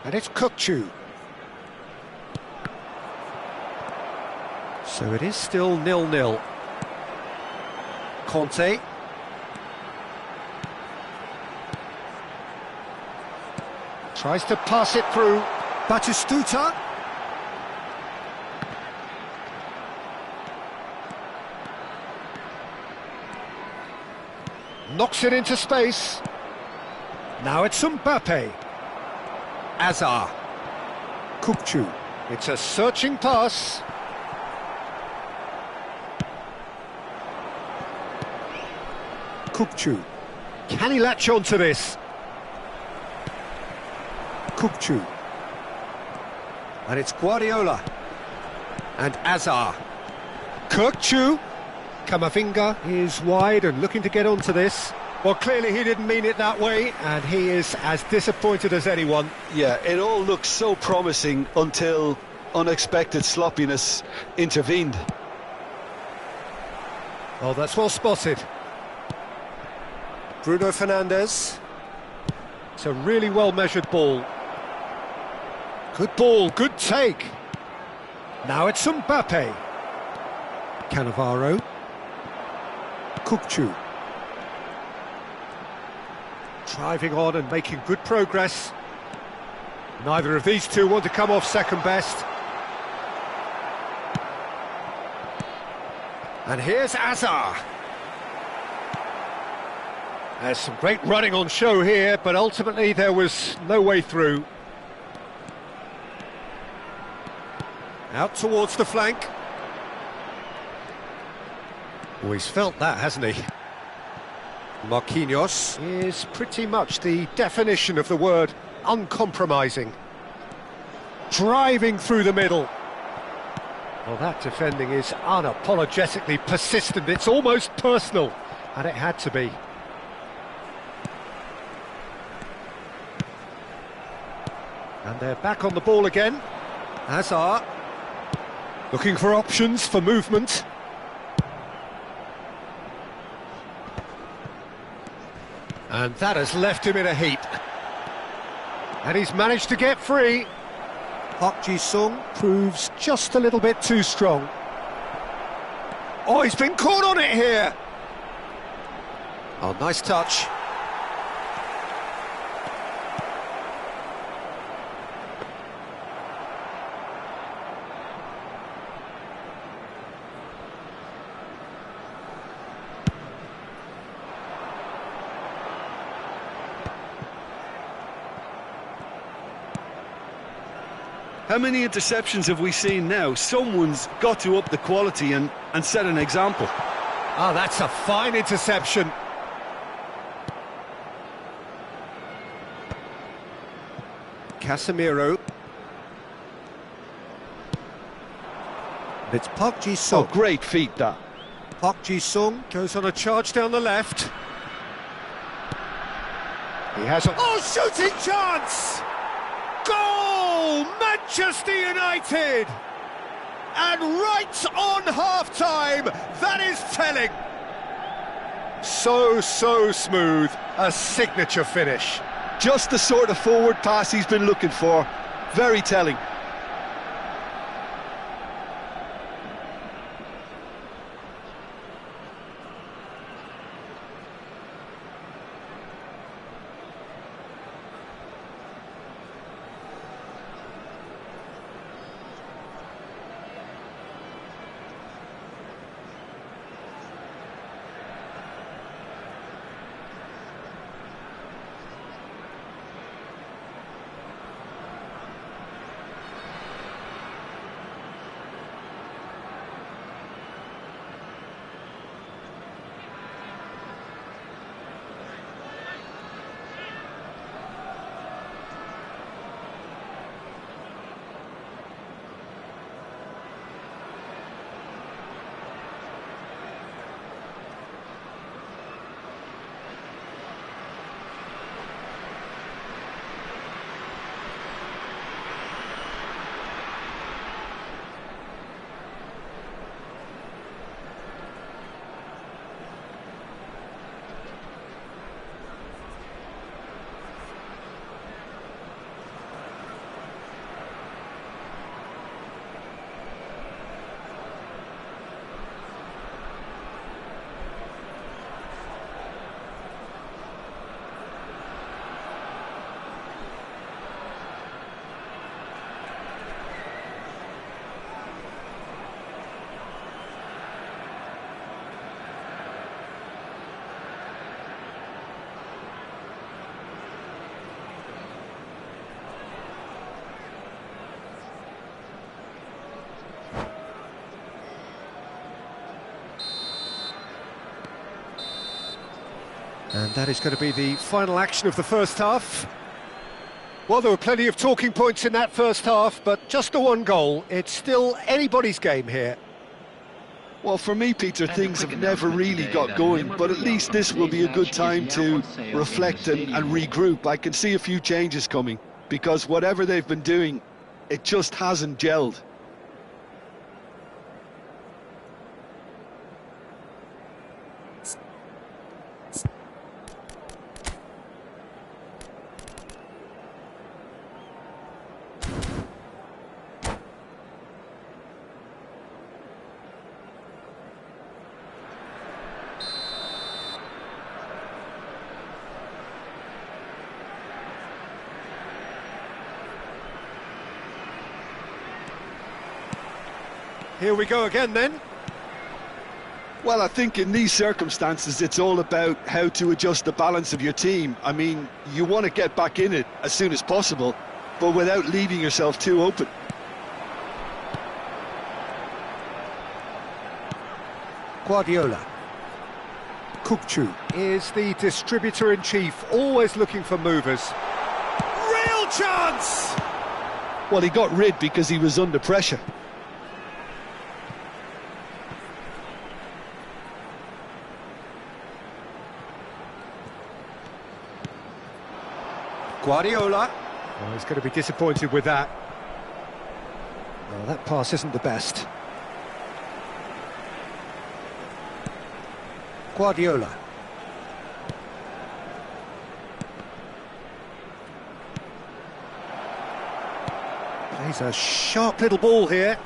And it's Kukçu. So it is still 0-0. Conte. Tries to pass it through. Batistuta. Knocks it into space. Now it's Mbappe. Azar. Kukçu. It's a searching pass. Kukçu. Can he latch on to this? Kukçu. And it's Guardiola. And Azar. Kukçu. Kamavinga is wide and looking to get onto this. Well, clearly he didn't mean it that way, and he is as disappointed as anyone. Yeah, it all looked so promising until unexpected sloppiness intervened. Oh, that's well spotted. Bruno Fernandes. It's a really well-measured ball. Good ball, good take. Now it's Mbappe. Cannavaro. Kukçu. Driving on and making good progress. Neither of these two want to come off second best. And here's Azar. There's some great running on show here, but ultimately there was no way through. Out towards the flank. Oh, he's felt that, hasn't he? Marquinhos is pretty much the definition of the word uncompromising. Driving through the middle. Well, that defending is unapologetically persistent. It's almost personal, and it had to be. And they're back on the ball again. Hazard looking for options for movement. And that has left him in a heap. And he's managed to get free. Park Ji-sung proves just a little bit too strong. Oh, he's been caught on it here. Oh, nice touch. How many interceptions have we seen now? Someone's got to up the quality and set an example. Oh, that's a fine interception. Casemiro. It's Park Ji-sung. Oh, great feat, that. Park Ji-sung goes on a charge down the left. He has a... Oh, shooting chance! Goal! Manchester United! And right on half-time, that is telling. So smooth, a signature finish. Just the sort of forward pass he's been looking for. Very telling. And that is going to be the final action of the first half. Well, there were plenty of talking points in that first half, but just the one goal. It's still anybody's game here. Well, for me, Peter, things have never really got going, but at least this will be a good time to reflect and regroup. I can see a few changes coming, because whatever they've been doing, it just hasn't gelled. Here we go again then. Well, I think in these circumstances it's all about how to adjust the balance of your team. I mean, you want to get back in it as soon as possible, but without leaving yourself too open. Guardiola. Kukcu is the distributor-in-chief, always looking for movers. Real chance! Well, he got rid because he was under pressure. Guardiola. Oh, he's going to be disappointed with that. Oh, that pass isn't the best. Guardiola. Plays a sharp little ball here.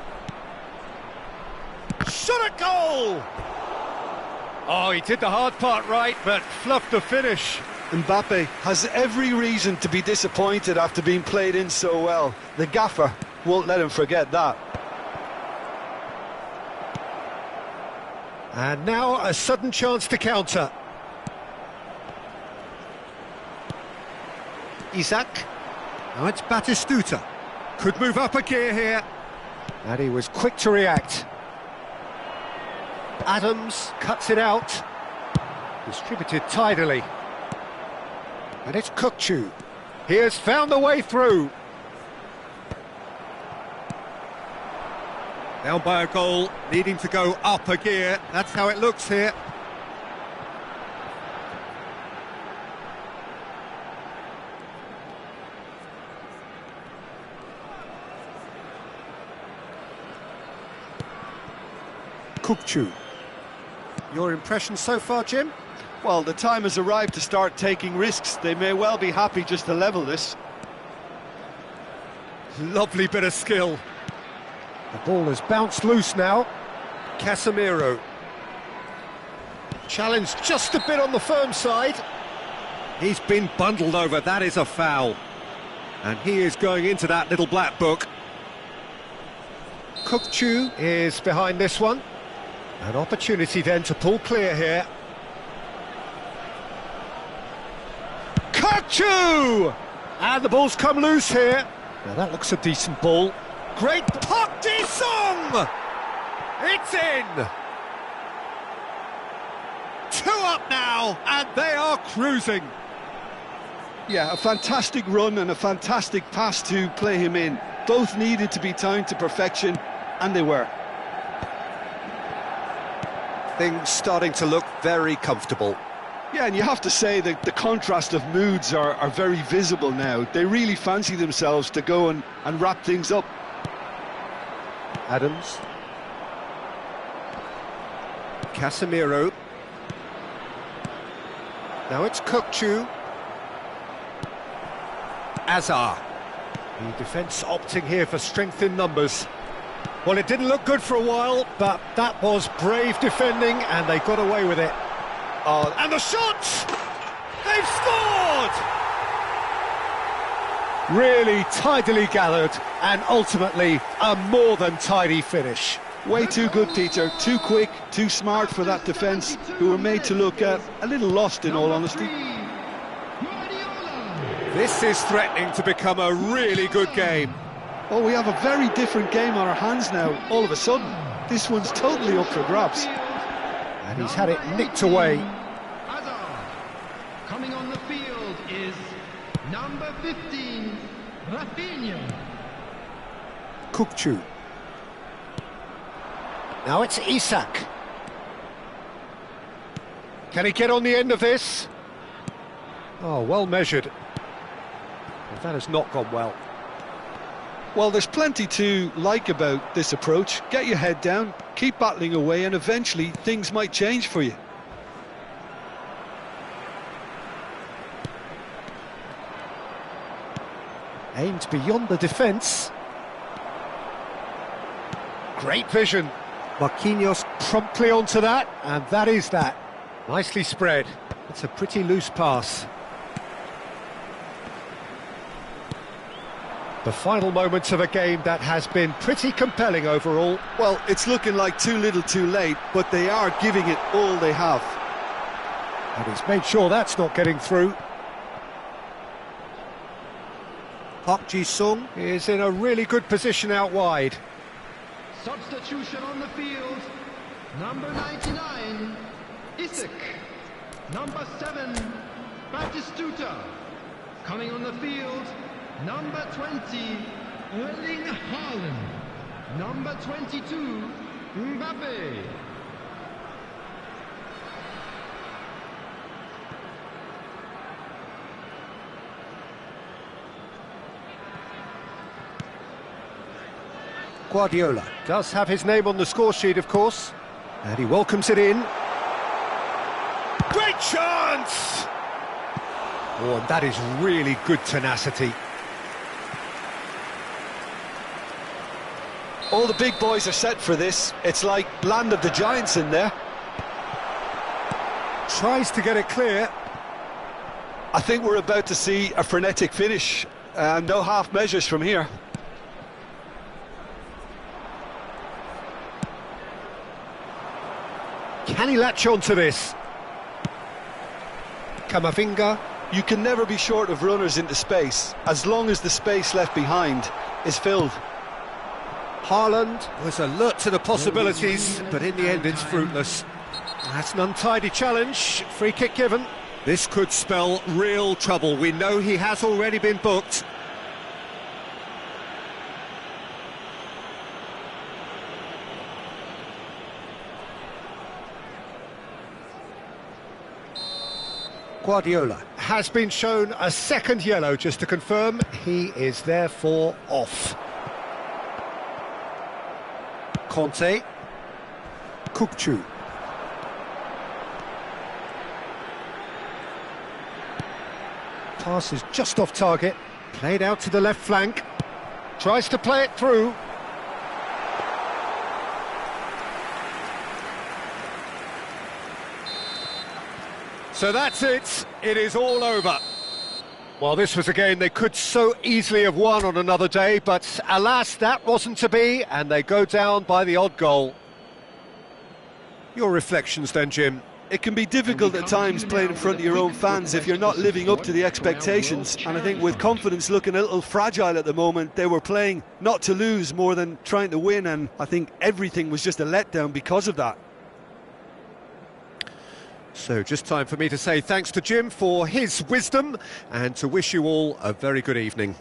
Shot at goal! Oh, he did the hard part right, but fluffed the finish. Mbappe has every reason to be disappointed after being played in so well. The gaffer won't let him forget that. And now a sudden chance to counter. Isaac. Now it's Batistuta. Could move up a gear here. And he was quick to react. Adams cuts it out. Distributed tidily. And it's Kukcu. He has found the way through. Down by a goal, needing to go up a gear. That's how it looks here. Kukçu. Your impression so far, Jim? Well, the time has arrived to start taking risks. They may well be happy just to level this. Lovely bit of skill. The ball has bounced loose now. Casemiro. Challenge just a bit on the firm side. He's been bundled over, that is a foul. And he is going into that little black book. Kukçu is behind this one. An opportunity then to pull clear here. Kukçu! And the ball's come loose here. Now that looks a decent ball. Great Park Ji-sung! It's in! 2 up now, and they are cruising. Yeah, a fantastic run and a fantastic pass to play him in. Both needed to be timed to perfection, and they were. Things starting to look very comfortable. Yeah, and you have to say that the contrast of moods are very visible now. They really fancy themselves to go and wrap things up. Adams. Casemiro. Now it's Kukçu. Azar. The defence opting here for strength in numbers. Well, it didn't look good for a while, but that was brave defending, and they got away with it. Oh, and the shot! They've scored! Really tidily gathered, and ultimately a more than tidy finish. Way too good, Peter. Too quick, too smart for that defence, who were made to look a little lost, in all honesty. This is threatening to become a really good game. Oh, we have a very different game on our hands now, all of a sudden. This one's totally up for grabs. And he's had it nicked away. Coming on the field is number 15, Rafinha. Kukçu. Now it's Isak. Can he get on the end of this? Oh, well measured. But that has not gone well. Well, there's plenty to like about this approach. Get your head down, keep battling away, and eventually things might change for you. Aimed beyond the defence. Great vision. Marquinhos promptly onto that, and that is that. Nicely spread. It's a pretty loose pass. The final moments of a game that has been pretty compelling overall. Well, it's looking like too little too late, but they are giving it all they have. And he's made sure that's not getting through. Park Ji-sung is in a really good position out wide. Substitution on the field. Number 99, Isak. Number 7, Batistuta. Coming on the field, number 20, Erling Haaland. Number 22, Mbappe. Guardiola does have his name on the score sheet, of course, and he welcomes it in. Great chance! Oh, and that is really good tenacity. All the big boys are set for this. It's like land of the giants in there. Tries to get it clear. I think we're about to see a frenetic finish. No half measures from here. Can he latch on to this? Camavinga. You can never be short of runners into space, as long as the space left behind is filled. Haaland was alert to the possibilities, but in the end it's fruitless. That's an untidy challenge, free kick given. This could spell real trouble. We know he has already been booked. Guardiola has been shown a second yellow, just to confirm. He is therefore off. Conte. Kukcu. Pass is just off target. Played out to the left flank. Tries to play it through. So that's it. It is all over. Well, this was a game they could so easily have won on another day, but alas, that wasn't to be, and they go down by the odd goal. Your reflections then, Jim? It can be difficult at times playing in front of your own fans if you're not living up to the expectations, and I think with confidence looking a little fragile at the moment, they were playing not to lose more than trying to win, and I think everything was just a letdown because of that. So just time for me to say thanks to Jim for his wisdom and to wish you all a very good evening.